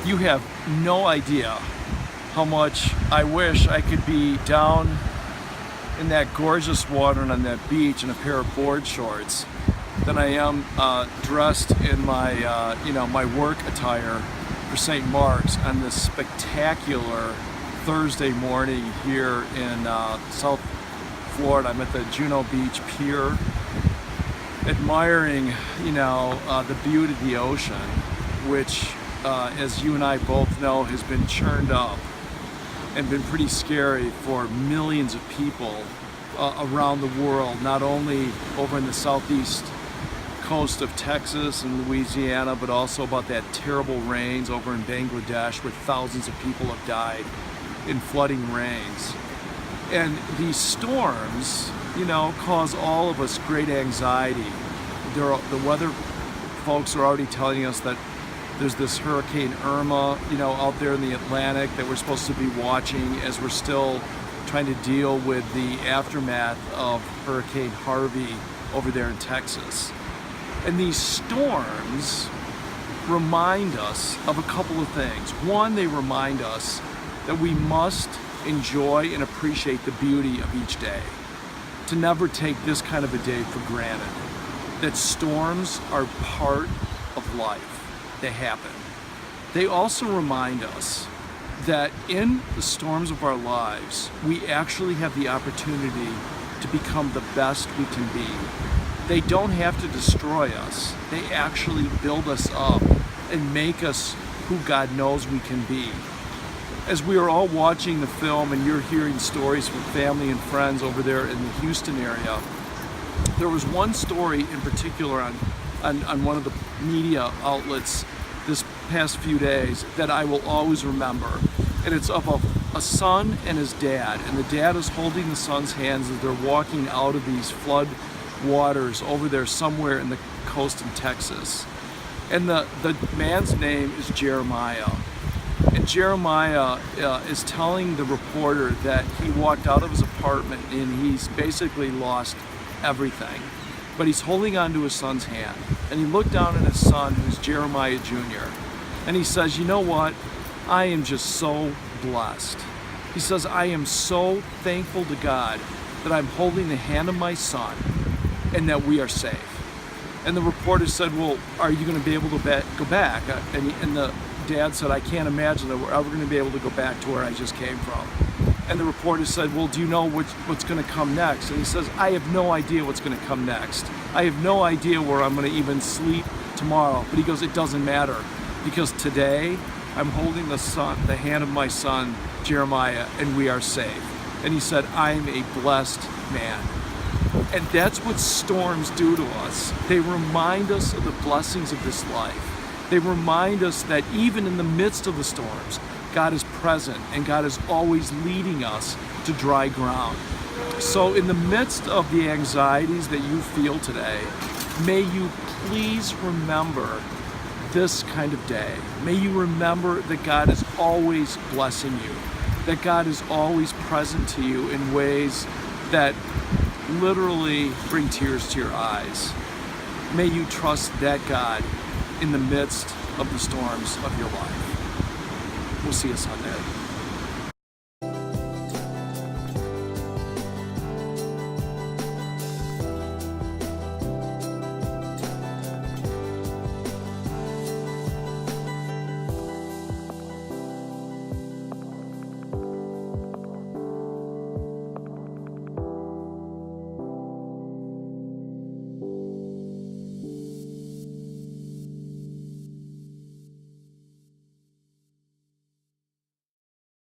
You have no idea how much I wish I could be down in that gorgeous water and on that beach in a pair of board shorts than I am dressed in my, my work attire for St. Mark's on this spectacular Thursday morning here in South Florida. I'm at the Juno Beach Pier, admiring, the beauty of the ocean, which, as you and I both know, has been churned up and been pretty scary for millions of people around the world, not only over in the southeast coast of Texas and Louisiana, but also about that terrible rains over in Bangladesh where thousands of people have died in flooding rains. And these storms, cause all of us great anxiety. The weather folks are already telling us that there's this Hurricane Irma, out there in the Atlantic that we're supposed to be watching as we're still trying to deal with the aftermath of Hurricane Harvey over there in Texas. And these storms remind us of a couple of things. One, they remind us that we must enjoy and appreciate the beauty of each day, to never take this kind of a day for granted, that storms are part of life. They happen. They also remind us that in the storms of our lives, we actually have the opportunity to become the best we can be. They don't have to destroy us. They actually build us up and make us who God knows we can be. As we are all watching the film and you're hearing stories from family and friends over there in the Houston area, there was one story in particular on one of the media outlets this past few days that I will always remember. And it's of a son and his dad. And the dad is holding the son's hands as they're walking out of these flood waters over there somewhere in the coast in Texas. And the man's name is Jeremiah. And Jeremiah is telling the reporter that he walked out of his apartment and he's basically lost everything. But he's holding on to his son's hand. And he looked down at his son, who's Jeremiah Jr., and he says, you know what? I am just so blessed. He says, I am so thankful to God that I'm holding the hand of my son and that we are safe. And the reporter said, well, are you going to be able to go back? And the dad said, I can't imagine that we're ever going to be able to go back to where I just came from. And the reporter said, well, do you know what's going to come next? And he says, I have no idea what's going to come next. I have no idea where I'm going to even sleep tomorrow. But he goes, it doesn't matter, because today I'm holding the hand of my son, Jeremiah, and we are safe. And he said, I'm a blessed man. And that's what storms do to us. They remind us of the blessings of this life. They remind us that even in the midst of the storms, God is present and God is always leading us to dry ground. So in the midst of the anxieties that you feel today, may you please remember this kind of day. May you remember that God is always blessing you, that God is always present to you in ways that literally bring tears to your eyes. May you trust that God in the midst of the storms of your life. We'll see you Sunday.